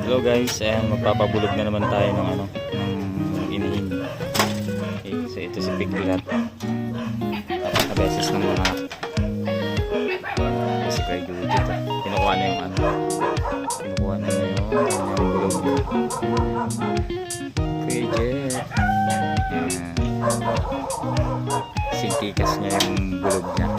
Hello guys, magpapabulog na naman tayo ng ng inahin. Okay, so ito si Piglet. Napakabeses ng mga si Kuya Judy ito. Kinukuha na yung kinukuha na yung bulog. Kuya Jet. Sintikas niya yung bulog niya.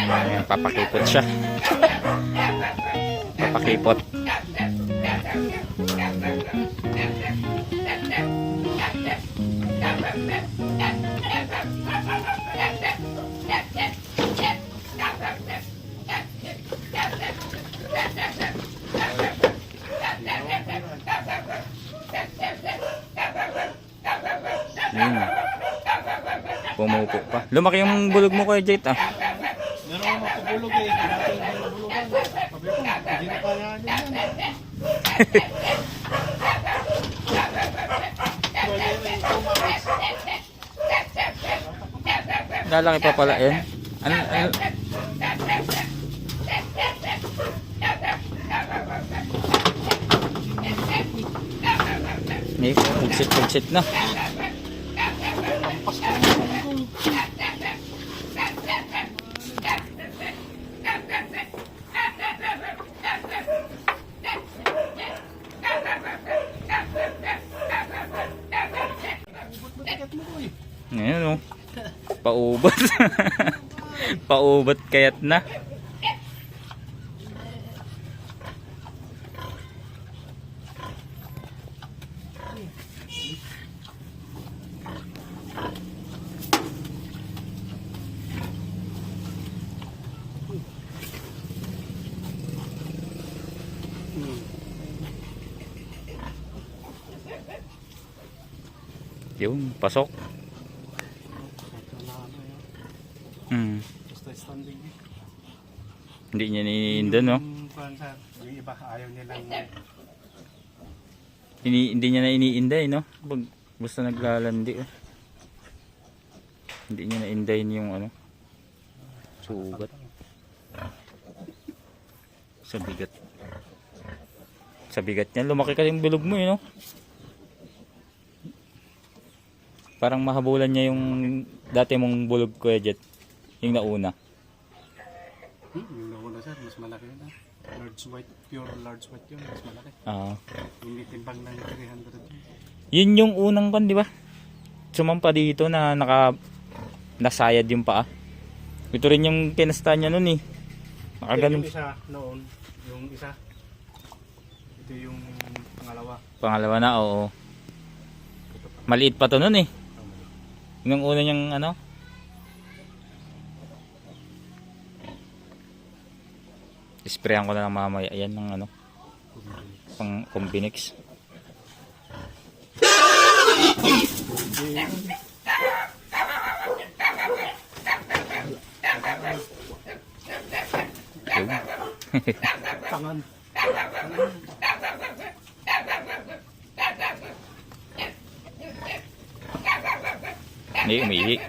Ayan, papakipot siya. Papakipot. Pumupo pa. Lumaki yung bulog mo Kuya Jet ah. Meron ako makabulog eh. Natin yung bulugan. Sabi ko, hindi na kaya yan. Lalaki pa pala yan. Ano? Pugsit na. Ngayon o. Paubat. Paubat kayat na. Yung pasok. Hindi niya iniinda no? Yung iba ayaw nilang hindi niya na iniinda no? Basta naglalandi hindi niya na indayin yung sugat sa bigat niya. Lumaki ka yung bilog mo no? Parang mahabulan niya yung dati mong bulog Kuya Jet, yung nauna. Yung nauna sir, mas malaki na. Large white, pure large white yun, mas malaki. Yung timbang ng 300 yun. Yun yung unang kan, di ba? Sumampa dito na nasayad yung paa. Ito rin yung kinasta niya nun eh. Yung isa noon, yung isa. Ito yung pangalawa. Pangalawa na, oo. Maliit pa to nun eh. Yung una niyang isprayan ko na lang mamaya. Ayan ng pang Combinix. Tangan. Hindi, umihi.